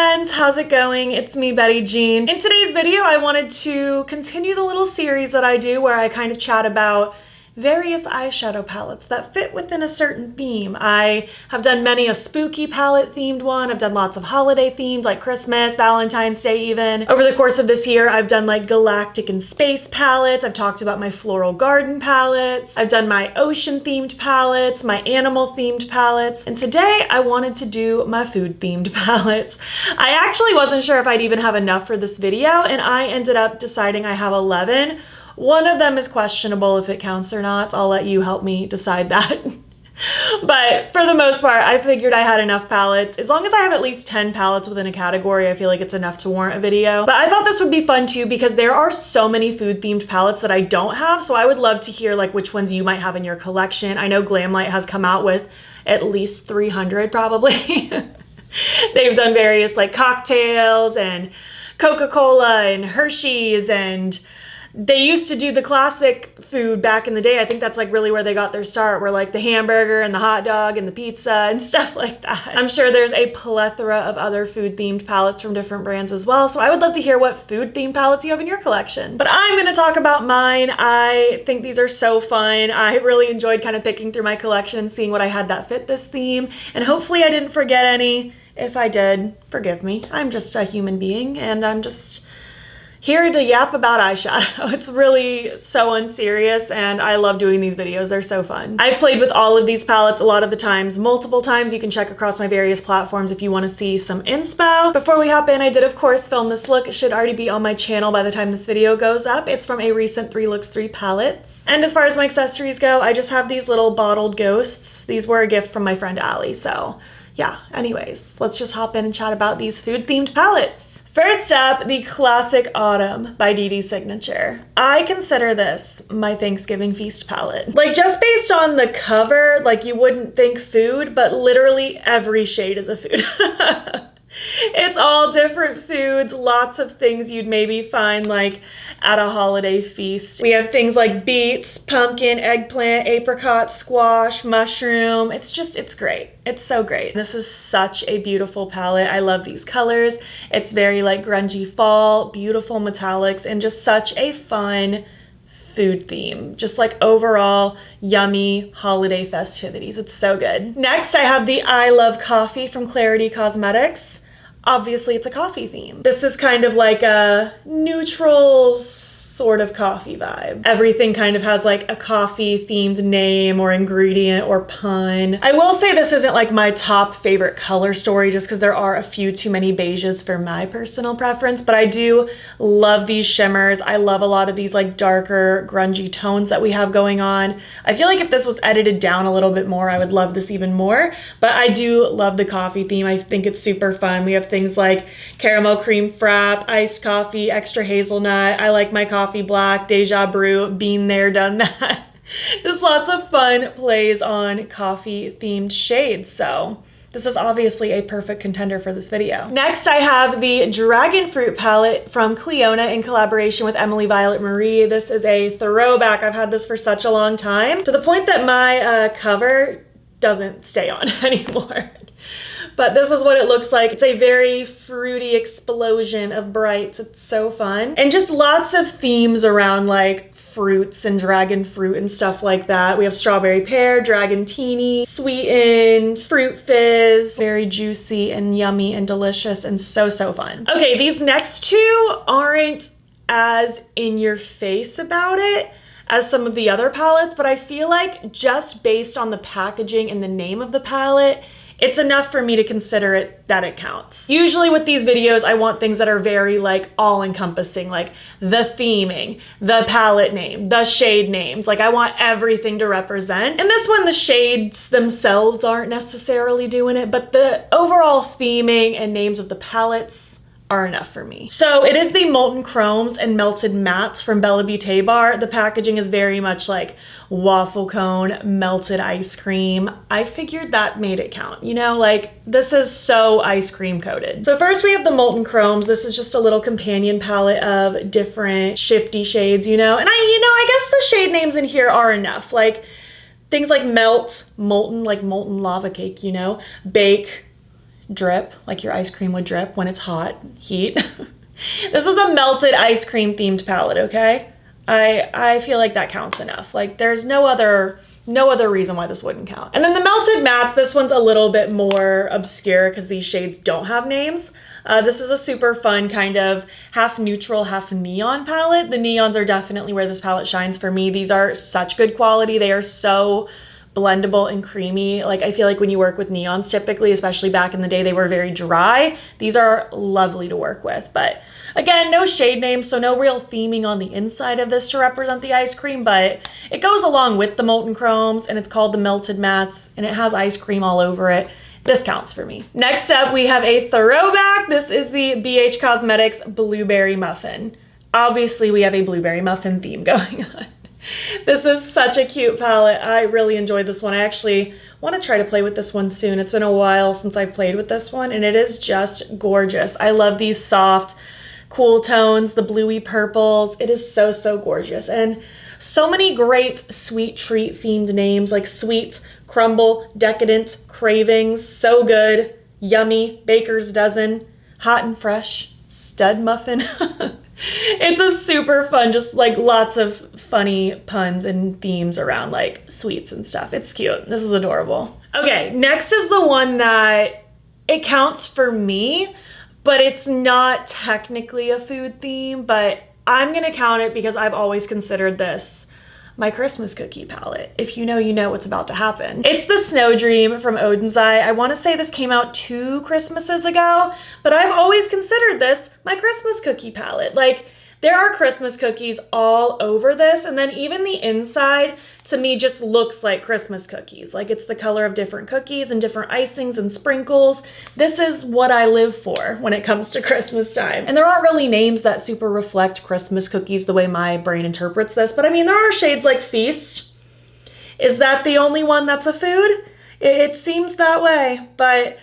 friends, how's it going? It's me, Betty Jean. In today's video, I wanted to continue the little series that I do where I kind of chat about various eyeshadow palettes that fit within a certain theme. I have done many a spooky palette themed one. I've done lots of holiday themed like Christmas, Valentine's Day even. Over the course of this year, I've done like galactic and space palettes. I've talked about my floral garden palettes. I've done my ocean themed palettes, my animal themed palettes. And today I wanted to do my food themed palettes. I actually wasn't sure if I'd even have enough for this video, and I ended up deciding I have 11. One of them is questionable if it counts or not. I'll let you help me decide that. But for the most part, I figured I had enough palettes. As long as I have at least 10 palettes within a category, I feel like it's enough to warrant a video. But I thought this would be fun too because there are so many food themed palettes that I don't have. So I would love to hear like which ones you might have in your collection. I know Glamlight has come out with at least 300 probably. They've done various like cocktails and Coca-Cola and Hershey's, and they used to do the classic food back in the day. I think that's like really where they got their start, where like the hamburger and the hot dog and the pizza and stuff like that. I'm sure there's a plethora of other food themed palettes from different brands as well. So I would love to hear what food themed palettes you have in your collection. But I'm gonna talk about mine. I think these are so fun. I really enjoyed kind of picking through my collection and seeing what I had that fit this theme. And hopefully I didn't forget any. If I did, forgive me. I'm just a human being and I'm just here to yap about eyeshadow. It's really so unserious and I love doing these videos. They're so fun. I've played with all of these palettes a lot of the times, multiple times. You can check across my various platforms if you want to see some inspo. Before we hop in, I did of course film this look. It should already be on my channel by the time this video goes up. It's from a recent 3 Looks 3 palettes. And as far as my accessories go, I just have these little bottled ghosts. These were a gift from my friend Allie, so yeah. Anyways, let's just hop in and chat about these food themed palettes. First up, the classic Autumn by Dede Signature. I consider this my Thanksgiving feast palette. Like just based on the cover, like you wouldn't think food, but literally every shade is a food. It's all different foods, lots of things you'd maybe find like at a holiday feast. We have things like beets, pumpkin, eggplant, apricot, squash, mushroom. It's great. It's so great. This is such a beautiful palette. I love these colors. It's very like grungy fall, beautiful metallics, and just such a fun food theme. Just like overall yummy holiday festivities. It's so good. Next, I have the I Love Coffee from Klarity Kosmetics. Obviously, it's a coffee theme. This is kind of like a neutral sort of coffee vibe. Everything kind of has like a coffee themed name or ingredient or pun. I will say this isn't like my top favorite color story just because there are a few too many beiges for my personal preference, but I do love these shimmers. I love a lot of these like darker grungy tones that we have going on. I feel like if this was edited down a little bit more, I would love this even more, but I do love the coffee theme. I think it's super fun. We have things like caramel cream frap, iced coffee, extra hazelnut. I like my coffee black, deja brew, been there, done that. Just lots of fun plays on coffee themed shades. So this is obviously a perfect contender for this video. Next, I have the Dragon Fruit palette from Clionadh in collaboration with Emily Violet Marie. This is a throwback. I've had this for such a long time, to the point that my cover doesn't stay on anymore. But this is what it looks like. It's a very fruity explosion of brights. It's so fun. And just lots of themes around like fruits and dragon fruit and stuff like that. We have strawberry pear, dragon teeny, sweetened, fruit fizz, very juicy and yummy and delicious and so fun. Okay, these next two aren't as in your face about it as some of the other palettes, but I feel like just based on the packaging and the name of the palette, it's enough for me to consider it that it counts. Usually with these videos, I want things that are very like all-encompassing, like the theming, the palette name, the shade names. Like I want everything to represent. And this one, the shades themselves aren't necessarily doing it, but the overall theming and names of the palettes are enough for me. So it is the Molten Chromes and Melted Mattes from Beaute Bar. The packaging is very much like waffle cone, melted ice cream. I figured that made it count, you know, like this is so ice cream coated. So first we have the Molten Chromes. This is just a little companion palette of different shifty shades, you know, and I guess the shade names in here are enough. Like things like melt, molten, like molten lava cake, you know, bake, drip, like your ice cream would drip when it's hot, heat. This is a melted ice cream themed palette, okay? I feel like that counts enough. Like there's no other reason why this wouldn't count. And then the melted mattes, this one's a little bit more obscure because these shades don't have names. This is a super fun kind of half neutral, half neon palette. The neons are definitely where this palette shines for me. These are such good quality. They are so blendable and creamy. Like I feel like when you work with neons typically, especially back in the day, they were very dry. These are lovely to work with, but again, no shade names, so no real theming on the inside of this to represent the ice cream, but it goes along with the molten chromes, and it's called the melted mattes, and it has ice cream all over it. This counts for me. Next up, we have a throwback. This is the BH Cosmetics Blueberry Muffin. Obviously, we have a blueberry muffin theme going on. This is such a cute palette. I really enjoyed this one. I actually want to try to play with this one soon. It's been a while since I've played with this one, and it is just gorgeous. I love these soft, cool tones, the bluey purples. It is so, so gorgeous. And so many great sweet treat themed names like Sweet, Crumble, Decadent, Cravings, So Good, Yummy, Baker's Dozen, Hot and Fresh, Stud Muffin. It's a super fun, just like lots of funny puns and themes around like sweets and stuff. It's cute. This is adorable. Okay, next is the one that it counts for me, but it's not technically a food theme, but I'm gonna count it because I've always considered this my Christmas cookie palette. If you know, you know what's about to happen. It's the Snow Dream from Oden's Eye. I wanna say this came out 2 Christmases ago, but I've always considered this my Christmas cookie palette. Like, there are Christmas cookies all over this, and then even the inside to me just looks like Christmas cookies. Like it's the color of different cookies and different icings and sprinkles. This is what I live for when it comes to Christmas time. And there aren't really names that super reflect Christmas cookies the way my brain interprets this, but I mean, there are shades like Feast. Is that the only one that's a food? It seems that way, but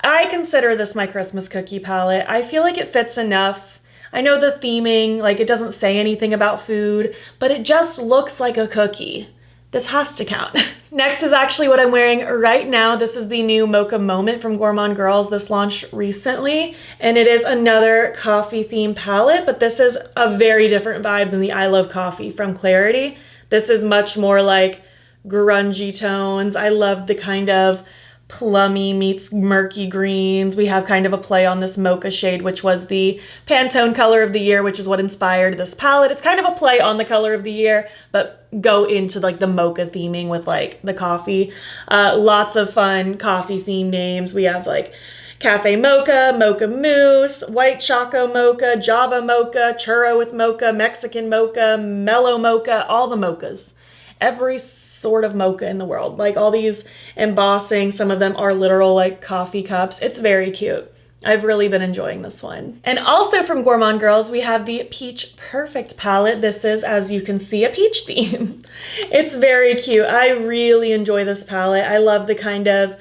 I consider this my Christmas cookie palette. I feel like it fits enough. I know the theming, like it doesn't say anything about food, but it just looks like a cookie. This has to count. Next is actually what I'm wearing right now. This is the new Mocha Moment from Gourmande Girls. This launched recently, and it is another coffee themed palette, but this is a very different vibe than the I Love Coffee from Klarity. This is much more like grungy tones. I love the kind of plummy meets murky greens. We have kind of a play on this mocha shade, which was the Pantone color of the year, which is what inspired this palette. It's kind of a play on the color of the year, but go into like the mocha theming with like the coffee. Lots of fun coffee themed names. We have like Cafe Mocha, Mocha Mousse, White Choco Mocha, Java Mocha, Churro with Mocha, Mexican Mocha, Mellow Mocha, all the mochas. Every sort of mocha in the world, like all these embossing, some of them are literal like coffee cups. It's very cute. I've really been enjoying this one. And also from Gourmande Girls, we have the Peach Perfect palette. This is, as you can see, a peach theme. It's very cute. I really enjoy this palette. I love the kind of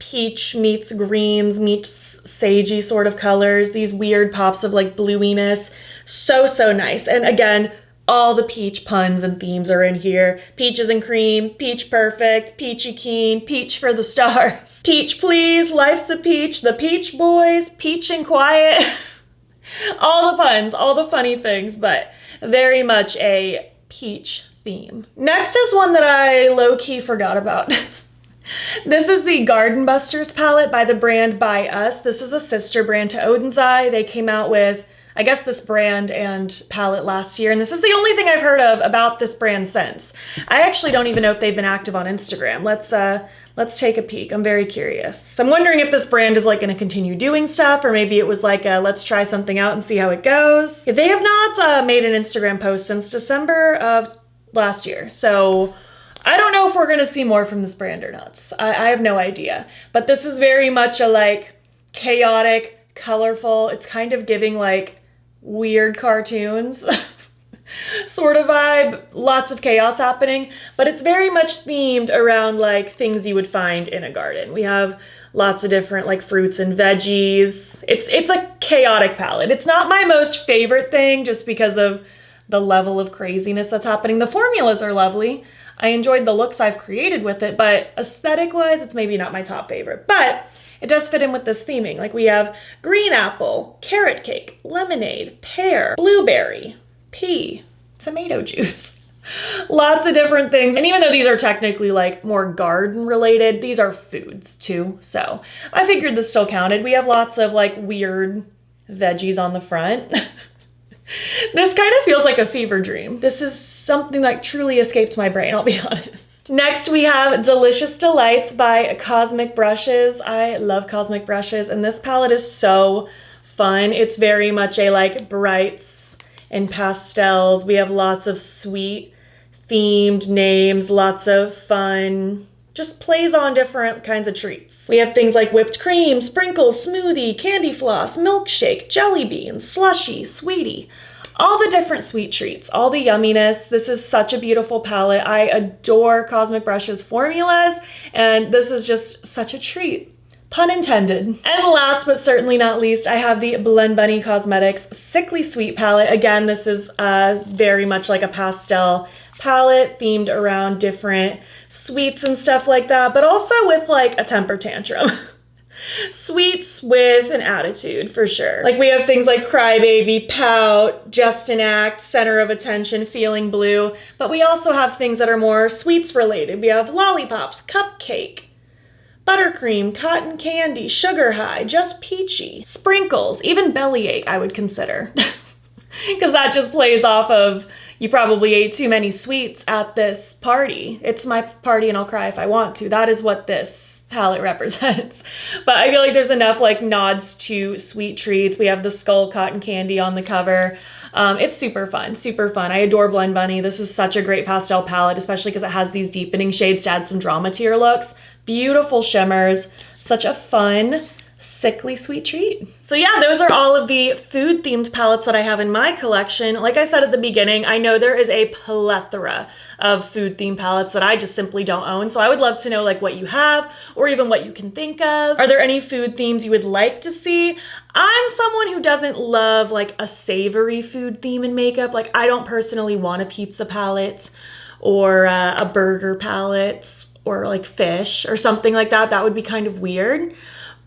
peach meets greens meets sagey sort of colors, these weird pops of like bluiness. So, so nice. And again, all the peach puns and themes are in here. Peaches and cream, peach perfect, peachy keen, peach for the stars. Peach please, life's a peach, the peach boys, peach and quiet. All the puns, all the funny things, but very much a peach theme. Next is one that I low-key forgot about. This is the Garden Busters palette by the brand By Us. This is a sister brand to Oden's Eye. They came out with, I guess, this brand and palette last year, and this is the only thing I've heard of about this brand since. I actually don't even know if they've been active on Instagram. Let's take a peek. I'm very curious. So I'm wondering if this brand is like going to continue doing stuff, or maybe it was like a let's try something out and see how it goes. They have not made an Instagram post since December of last year, so I don't know if we're going to see more from this brand or not. I have no idea, but this is very much a like chaotic, colorful, it's kind of giving like weird cartoons sort of vibe, lots of chaos happening, but it's very much themed around like things you would find in a garden. We have lots of different like fruits and veggies. It's a chaotic palette. It's not my most favorite thing just because of the level of craziness that's happening. The formulas are lovely. I enjoyed the looks I've created with it, but aesthetic wise, it's maybe not my top favorite, but it does fit in with this theming. Like we have green apple, carrot cake, lemonade, pear, blueberry, pea, tomato juice. Lots of different things. And even though these are technically like more garden related, these are foods too. So I figured this still counted. We have lots of like weird veggies on the front. This kind of feels like a fever dream. This is something that truly escaped my brain, I'll be honest. Next we have Delicious Delights by Cosmic Brushes. I love Cosmic Brushes, and this palette is so fun. It's very much a like brights and pastels. We have lots of sweet themed names, lots of fun, just plays on different kinds of treats. We have things like whipped cream, sprinkles, smoothie, candy floss, milkshake, jelly beans, slushy, sweetie, all the different sweet treats, all the yumminess. This is such a beautiful palette. I adore Cosmic Brushes formulas, and this is just such a treat. Pun intended. And last but certainly not least, I have the Blend Bunny Cosmetics Sickly Sweet palette. Again, this is very much like a pastel palette themed around different sweets and stuff like that, but also with like a temper tantrum. Sweets with an attitude for sure. Like we have things like Crybaby, Pout, Just an Act, Center of Attention, Feeling Blue, but we also have things that are more sweets related. We have Lollipops, Cupcake, Buttercream, Cotton Candy, Sugar High, Just Peachy, Sprinkles, even Bellyache I would consider. Because that just plays off of, you probably ate too many sweets at this party. It's my party and I'll cry if I want to. That is what this palette represents. But I feel like there's enough like nods to sweet treats. We have the Skull Cotton Candy on the cover. It's super fun, super fun. I adore Blend Bunny. This is such a great pastel palette, especially because it has these deepening shades to add some drama to your looks. Beautiful shimmers, such a fun, sickly sweet treat. So yeah, those are all of the food themed palettes that I have in my collection. Like I said at the beginning, I know there is a plethora of food themed palettes that I just simply don't own. So I would love to know like what you have or even what you can think of. Are there any food themes you would like to see? I'm someone who doesn't love like a savory food theme in makeup. Like I don't personally want a pizza palette or a burger palette or like fish or something like that. That would be kind of weird.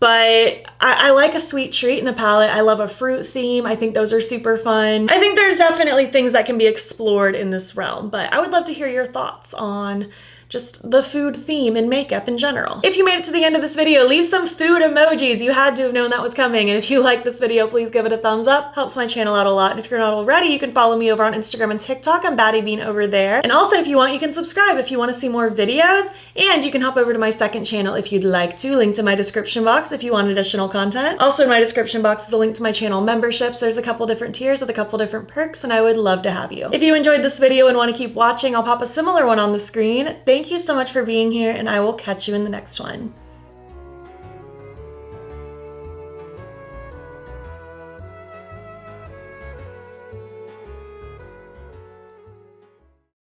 But I like a sweet treat in a palette. I love a fruit theme. I think those are super fun. I think there's definitely things that can be explored in this realm, but I would love to hear your thoughts on just the food theme in makeup in general. If you made it to the end of this video, leave some food emojis. You had to have known that was coming. And if you like this video, please give it a thumbs up. Helps my channel out a lot. And if you're not already, you can follow me over on Instagram and TikTok. I'm BATTYBEAN over there. And also if you want, you can subscribe if you want to see more videos. And you can hop over to my second channel if you'd like to. Link to my description box if you want additional content. Also in my description box is a link to my channel memberships. There's a couple different tiers with a couple different perks, and I would love to have you. If you enjoyed this video and want to keep watching, I'll pop a similar one on the screen. Thank you so much for being here, and I will catch you in the next one.